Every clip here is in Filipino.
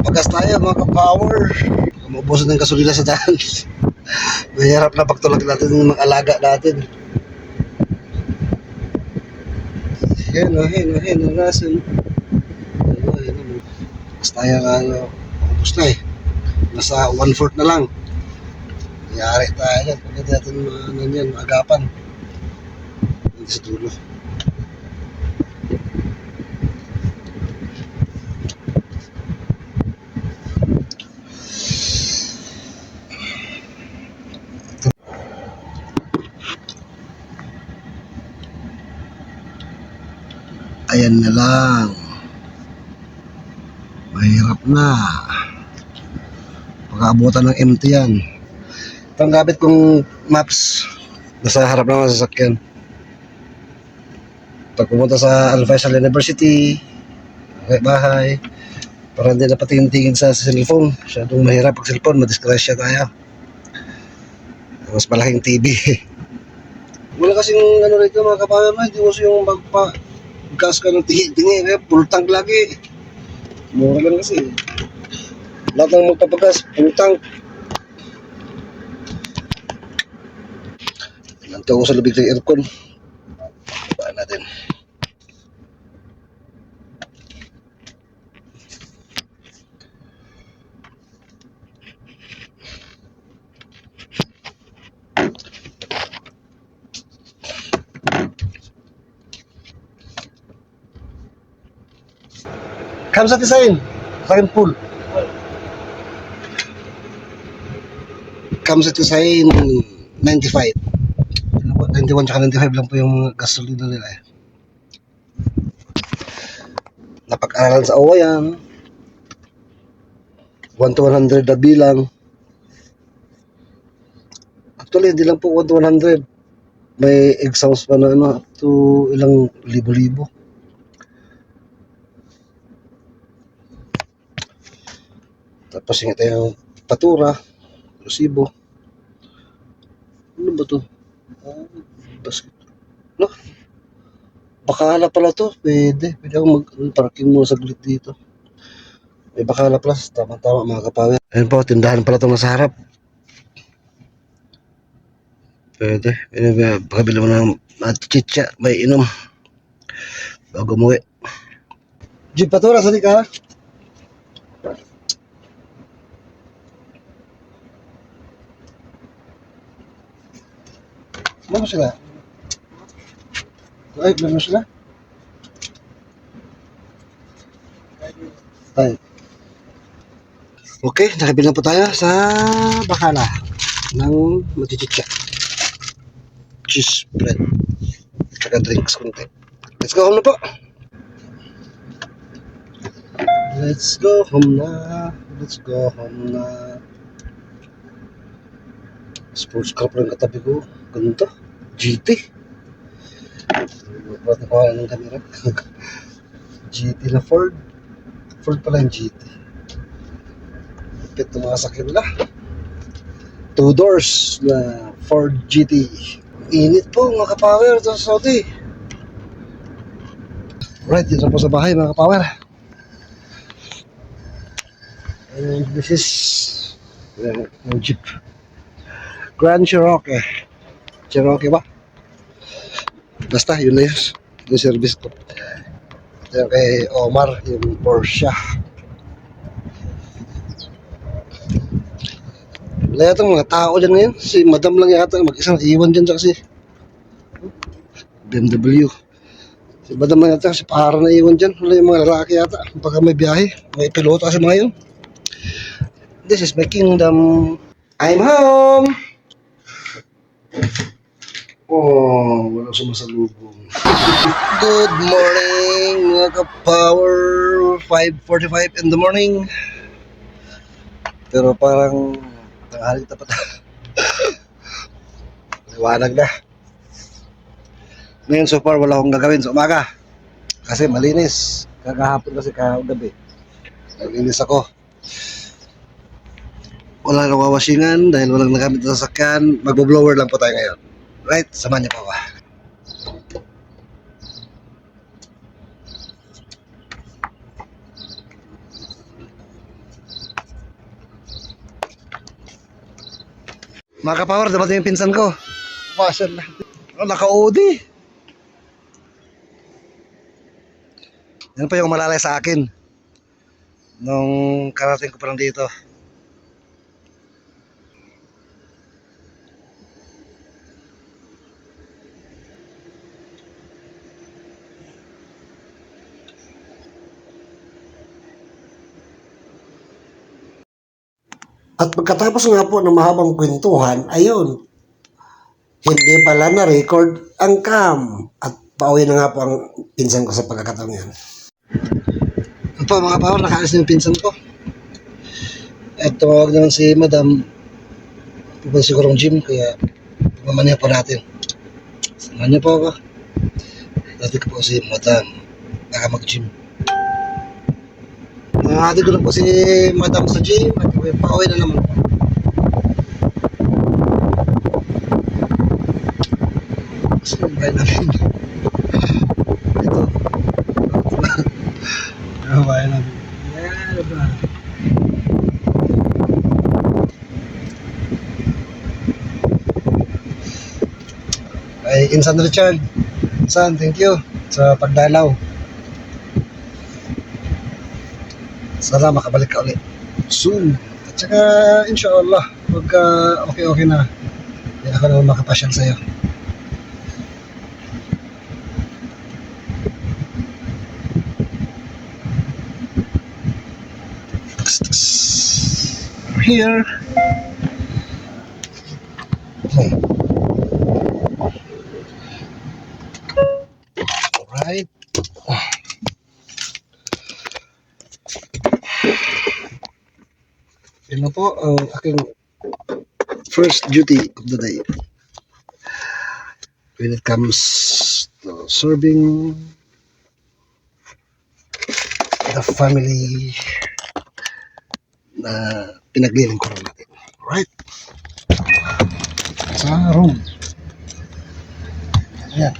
Pagas tayo mga ka-power. Umubusan ng gasolina sa daan. Mahirap na pagtulak natin ng mga alaga natin. Hen, rason. Pagas tayo ubus na eh. Nasa 1/4 na lang. Yari tayo. Pagkat natin agapan. Hindi sa dulo. Ayan na lang. Mahirap na. Pag-aabutan ng empty yan. Ito ang gamit kong maps. Nasa harap ng mga sasakyan. Pag pumunta sa Al Faisal University, bahay, para hindi na patingin-tingin sa cellphone. Masyadong mahirap pag cellphone, madisgrasya tayo. Mas malaking TV. Wala kasing ano rito mga kapayan mo, hindi mo yung magkas ka ng tingi, full tank lagi. Mura lang kasi. Lahat ng magpapagas, full tank. Nantaw ko sa lubig ng aircon. Baan natin. Kam sa design. Sa akin full. Kam sa design 95. 91 tsaka 95 lang po yung gasolina nila eh. Napag-aralan sa OWA yan. 1 to 100 na bilang. Actually, hindi lang po 1 to 100. May exams pa na up to ilang libo-libo. Tapos yung ito yung patura, resibo. Ano ba to? Basket. No? Bakala pala to. Pwede akong mag-parking mo saglit dito. May Bakala Plus. Tama-tama mga kapawin. Ayun po, tindahan pala itong nasa harap. Pwede. Pakabili mo ng chicha. May inom. Bago umuwi. Jeep patura, sali ka? Ano sila? Ay, ano sila? Ay. Okay, nakabilang po tayo sa Bakala ng matichicha. Cheese bread. Tsaka drinks konti. Let's go home na po. Let's go home na. Let's go home na. Sports car pa rin katabi ko. Ganun to. GT. Pwede ko ng camera. GT na Ford. Ford pala yung GT. Pit mga sakyan nila. 2 doors na Ford GT. Init po mga kapower sa Saudi. Right, dito po sa bahay mga kapower. And this is yung Jeep Grand Cherokee. Cherokee ba? Basta yun na yun. Yung service ko. Yung kay Omar, yung Porsche. Wala yata mga tao dyan ngayon. Si Madam lang yata mag-isang iwan dyan kasi BMW. Si Madam lang yata kasi para na iwan dyan. Wala yung mga lalaki yata. Baka may biyahe. May piloto kasi mga yun. This is my kingdom. I'm home! Oh, walang sumasalubong. Good morning mga ka-power. 5:45 in the morning. Pero parang tanghali tapat. Liwanag na. Ngayon so far wala akong gagawin sa umaga. Kasi malinis. Kagahapon kasi kagabi. Nalinis ako. Wala nang wawasingan dahil walang nagamit na sasakyan. Magbo-blower lang po tayo ngayon. Right? Samahan niyo po ako. Mga kapower, dumating yung pinsan ko. Pasal lang. Oh, naka-OD. Yan pa yung malalay sa akin. Nung karating ko pa lang dito. At pagkatapos nga po ng mahabang kwentuhan, ayun, hindi pala na-record ang cam. At pauwi na nga po ang pinsan ko sa pagkakataon yan. Ano po mga power, nakaalis na yung pinsan ko. At tumawag naman si madam, pupunta sigurong gym, kaya mamaniya po natin. Samahan niyo po ako. Dati ko po si madam, baka mag-gym. Nakahati ko na po si madam sa gym, at pauwi na naman po. Kasi yung bahay namin. Ito. Yung bahay namin. Yan ba? Ay, Insan Richard. Insan, thank you sa pagdalaw. Sana makabalik ka ulit soon. At saka, inshallah, pagka okay na, ako naman makapasyal sa'yo. We're here. Alright. Yan na po ang aking first duty of the day when it comes to serving the family na pinaglilingkuran natin. Alright. Sa room. Ayan.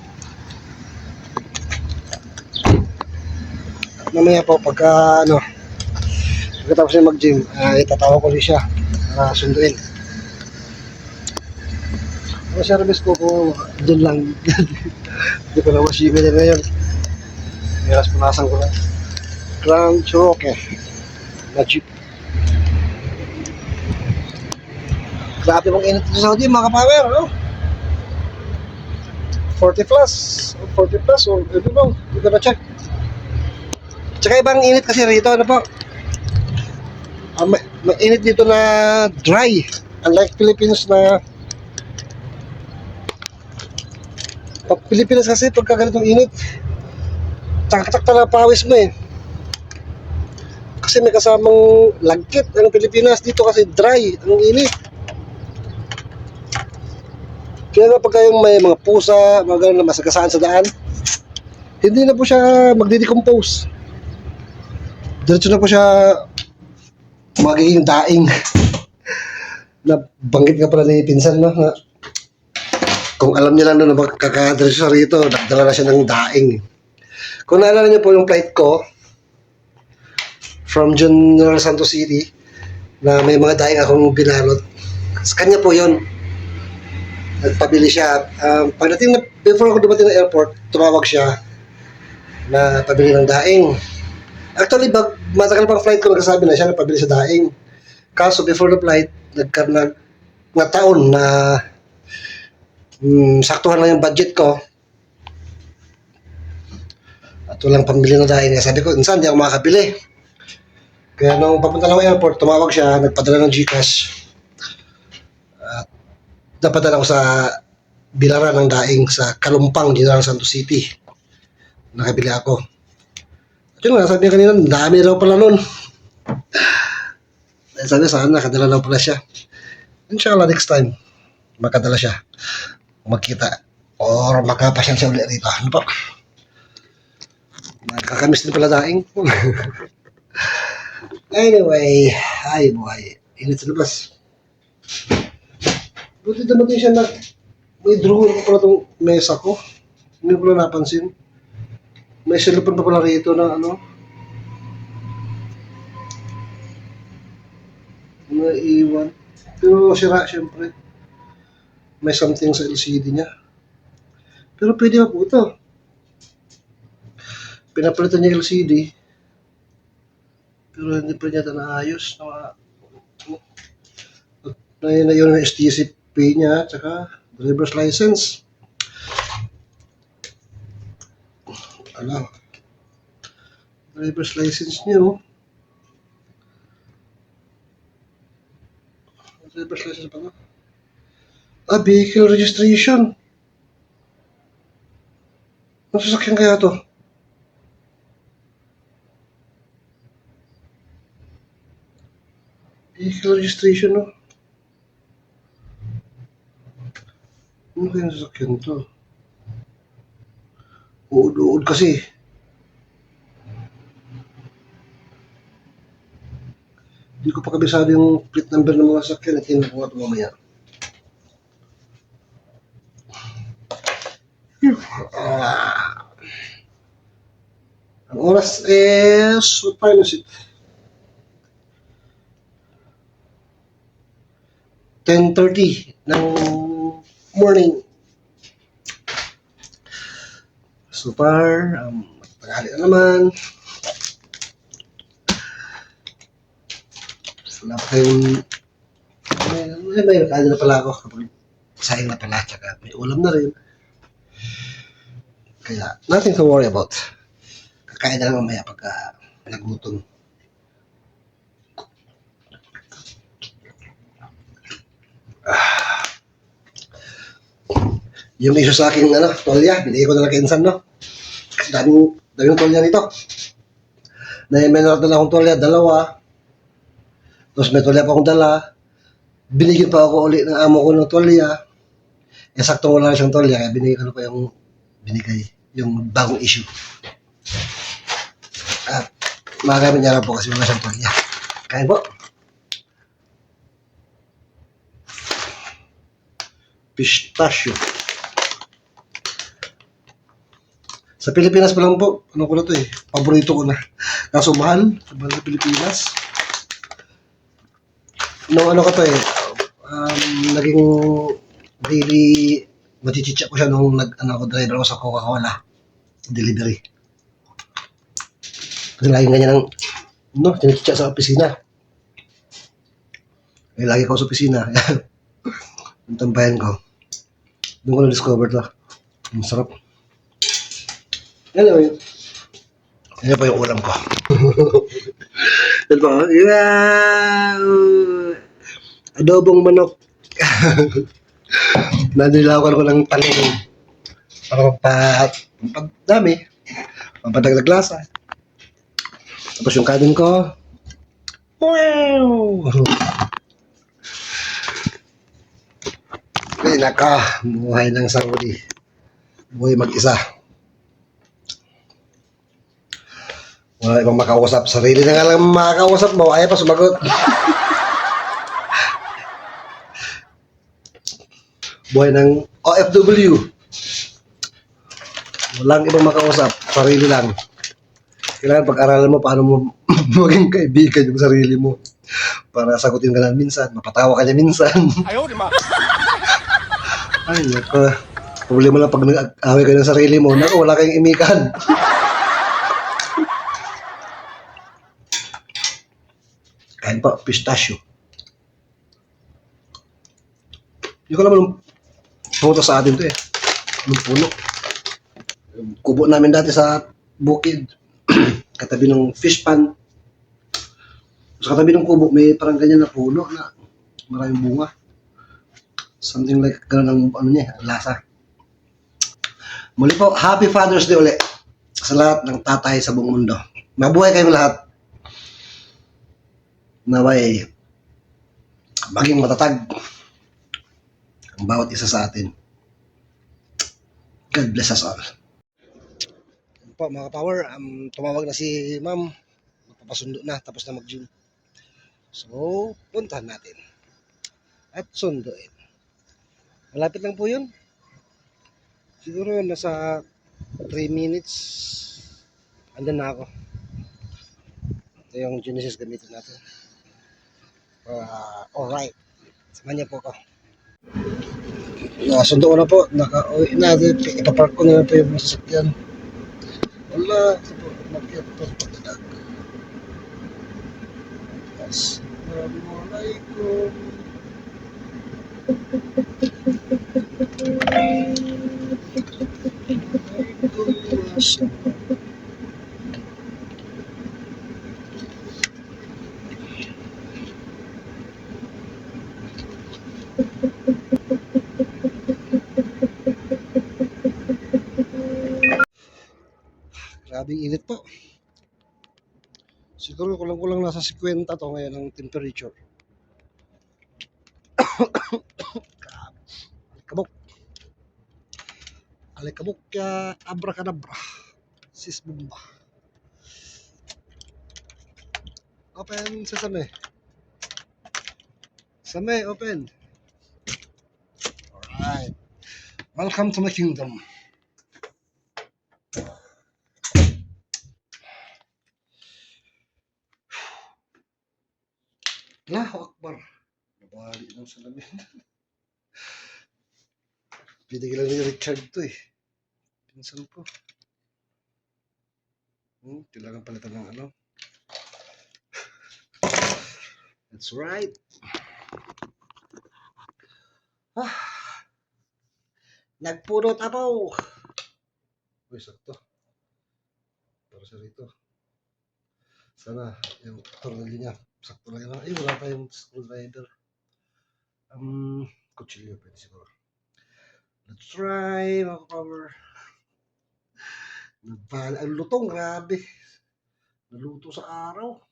At mamaya po pagka pagkatapos niya mag-gym, itatawag ko rin siya para sunduin. Ang service ko kung dyan lang. Hindi ko na masyimi din ngayon. Miras punasan ko lang. Grand Cherokee na jeep. Grabe mong init sa Saudi mga kapower, no? 40 plus. 40 plus, or I don't know. Hindi ko na check. Tsaka ibang init kasi rito, ano po? May init dito na dry. Unlike Philippines na Pilipinas kasi pagka ganitong init, taktak na pawis mo eh. Kasi may kasamang lagkit ang Pilipinas. Dito kasi dry, ang init. Kaya nga pagka yung may mga pusa, mga gano'n na masagasaan sa daan, hindi na po siya magdidecompose. Diretso na po siya magiging daing. Nabanggit nga pala ni pinsan, no? Na, kung alam niya lang na magkakadiretso siya rito, nagdala na siya ng daing. Kung naalala niyo po yung flight ko from General Santos City, na may mga daing akong binalot, sa kanya po yun. Nagpabili siya. Pagdating na, before ako dumating ng airport, tumawag siya na pabili ng daing. Actually, matagal pang flight ko, nagsasabi na siya na pabili sa daing. Kaso before the flight, na taon na saktuhan lang yung budget ko at walang pambili ng daing. Sabi ko, insan, di ako makakabili. Kaya nung papunta lang ng airport, tumawag siya, nagpadala ng GCash. Napadala ko sa bilaran ng daing sa Kalumpang, General Santos City. Nakabili ako. At yun nga, sabi niya kanina, dami raw pala nun. Sabi saan, nakadala raw pala siya. Inshallah, next time, makadala siya. Magkita. Or makapasyal siya ulit rito. Ano pa? Nakakamiss din pala daing. Anyway, ay buhay. Init sa labas. Buti dumating siya na may drawer ko pala itong mesa ko. Hindi ko na napansin. May cellphone pa pala rito na naiiwan. Pero sira, syempre. may something sa LCD niya. Pero pwede pa po ito. Pinapalitan niya LCD. Pero hindi pa niya naayos. Na yun ang STCP niya, tsaka driver's license. Ano? Driver's license niya, oh. Driver's license pa nga. Vehicle registration. Ano sasakyan kaya to? Vehicle registration, no? Ano kaya sasakyan to? Uod-uod kasi. Hindi ko pa kabisado yung plate number ng mga sasakyan at hindi ko nga ito mamaya. Ang oras is, what time is it? 10:30 ng morning. So far, tagali na naman. Wala pa kayong, may nakain na pala ako kapag sayang na pala, tsaka may ulam na rin. Kaya, nothing to worry about. Kakain na lang mamaya pagka nagutom. Yung issue sa aking tolya, binigay ko na lang kay Insan, no? Kasi daming tolya nito. May menor na akong tolya, 2. Tapos may tolya pa akong dala. Binigyan pa ako ulit ng amo ko ng tolya. Eh, sakto wala siyang tolya, kaya binigay ko pa yung yung bagong issue. At magamit niya lang po kasi wala siyang tolya. Kain po. Pistachio. Sa Pilipinas pa lang po, ano ko na to paborito ko na. Kaso mahal sa Pilipinas. Nung ano ko to naging daily, matichitcha ko siya nung driver ako sa Coca-Cola delivery. Kasi laging ganyan tinichitcha sa opisina. Eh, lagi ko sa opisina. Yung tampayan ko. Doon ko na-discover to. Masarap. Anyway, yan pa yung ulam ko. Yan pa, adobong manok. Nanilawan ko ng taling para pampadami, pampadagdag lasa. Tapos yung kanin ko, wow! Ay, naka, buhay ng Saudi. Buhay mag-isa. Wala ibang makausap. Sarili na nga lang makakausap mo. Ayaw pa sumagot. Buhay ng OFW. Walang ibang makausap. Sarili lang. Kailangan pag-aralan mo paano mo maging kaibigan yung sarili mo. Para sagutin ka lang minsan. Mapatawa ka niya minsan. Ayaw, di ma. Ay, naku. Problema lang pag nag-away ka ng sarili mo. Naku, wala kayong imikan. Kain pa, pistachio. Hindi ko naman pumunta sa atin to Yung puno. Kubo namin dati sa bukid. Katabi ng fish pan. Sa katabi ng kubo, may parang ganyan na puno na maraming bunga. Something like gano'n ang lasa. Muli po, Happy Father's Day ulit sa lahat ng tatay sa buong mundo. Mabuhay kayong lahat. Naway maging matatag ang bawat isa sa atin. God bless us all. Po mga power, tumawag na si ma'am. Magpapasundo na, tapos na mag-gym. So, puntahan natin. At sunduin. Malapit lang po yun. Siguro nasa 3 minutes. Andun na ako. Ito yung Genesis gamitin natin. Alright. Samahan niyo po ako. Nasundo ko na po. Naka-uwi na. Ipapark ko na lang po yung sasakyan. Wala. Ito po. Makyat po. Pagkadag. Assalamualaikum. Waalaikumsalam. Grabing init po. Siguro kulang-kulang nasa 50 to ngayon ang temperature. Alikabok. Alikabok ya abracadabra. Sis bomba. Open sesame. Sesame open. Alright. Welcome to my kingdom. Allahu Akbar. Nabali ng salamin. Pinigilan ni Richard to eh. Pinsan ko. Kailangan palitan ng ano. That's right. Nagpurot ako. Uy, sakto. Para sa rito. Sana yung tornilyo niya. Sakto lang yun. Ay, wala pa yung screwdriver. Kutsilyo pwede siguro. Let's try, mga power. Ang lutong, grabe. Naluto sa araw.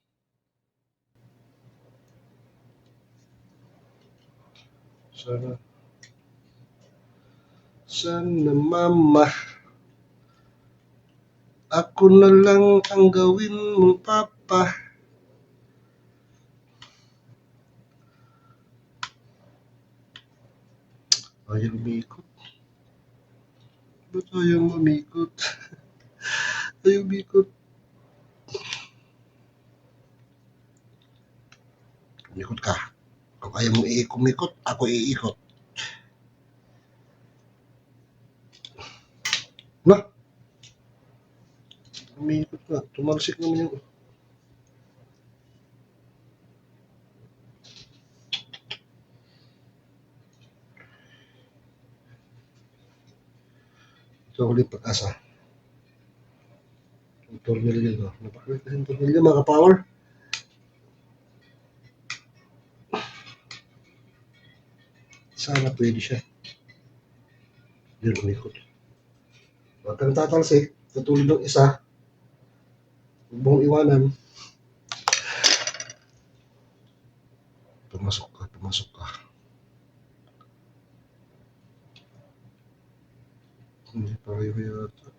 Sana mama. Ako na lang ang gawin mo, papa. Ayaw umikot. Ba't ayaw umikot? Ayaw umikot. Umikot ka. Kung ayaw mong umikot, ako iikot. Na? Umikot na. Tumalsik naman yung... Ito ulit pag-asa. Yung tornilyo ito. Napakalit na yung tornilyo, mga ka-power. Sana pwede siya. Hindi umikot. Huwag kang tatalsik. Tutulog ng isa. Huwag mong iwanan. Pumasok ka, pumasok ka. Hindi pareho yata.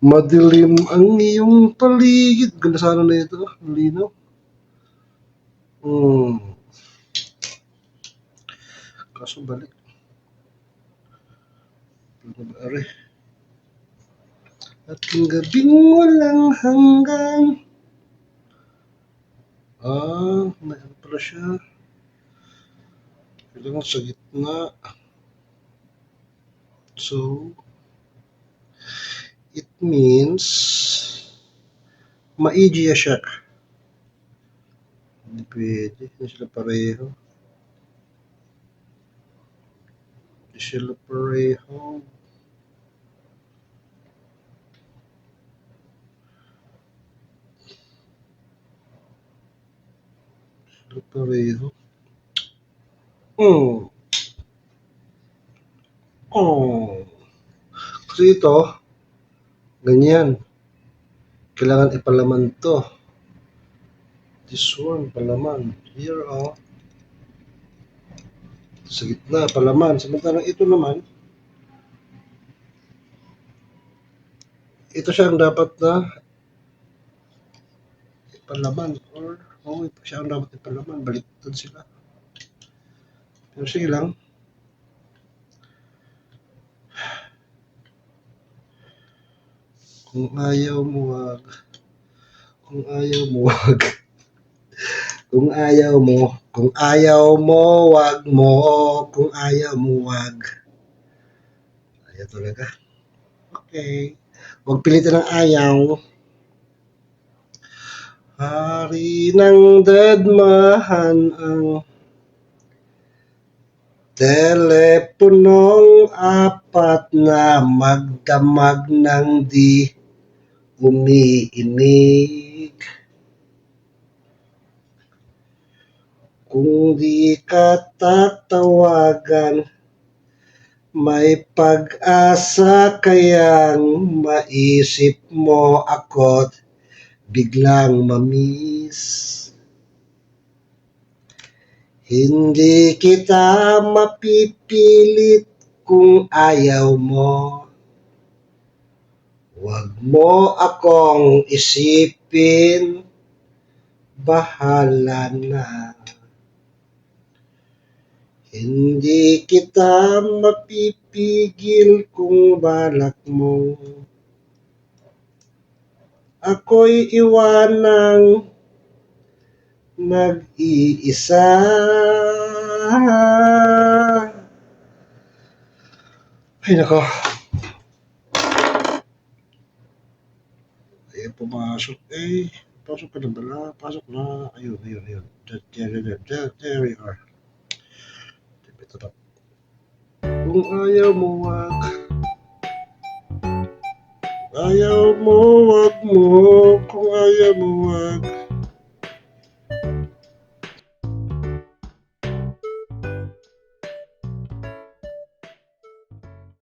Madilim ang iyong paligid. Ganda sana na ito. Linaw. Kaso balik. Are. At ang gabing walang hanggan. May ano pala siya. Kailangan sa gitna. So, it means maigi siya. Hindi pwede. Hindi sila pareho. Hindi sila pareho. Sila pareho. Kasi ito, ganyan. Kailangan ipalaman to. This one, palaman. Here, sa gitna, palaman. Samantalang ito naman, ito siya ang dapat na ipalaman. Or, siya ang dapat ipalaman. Baliktad sila. Pero sige lang. Kung ayaw mo, wag. Kung ayaw mo, wag. Kung ayaw mo, wag mo. Kung ayaw mo, wag. Ayaw talaga. Okay. Huwag pilitin ng ayaw. Hari ng dadmahan ang teleponong apat na magdamag ng di umiimig. Kung di ka tatawagan, may pag-asa kayang maisip mo ako't biglang mamiss. Hindi kita mapipilit kung ayaw mo. Huwag mo akong isipin, bahala na. Hindi kita mapipigil kung balak mo. Ako'y iwanang nag-iisa. Ay nako. Ayun, pumasok eh. Pasok ka na bala. Pasok na. Ayun. There we are. Ito pa. Kung ayaw mo, wag. Ayaw mo, wag mo. Kung ayaw mo, wag.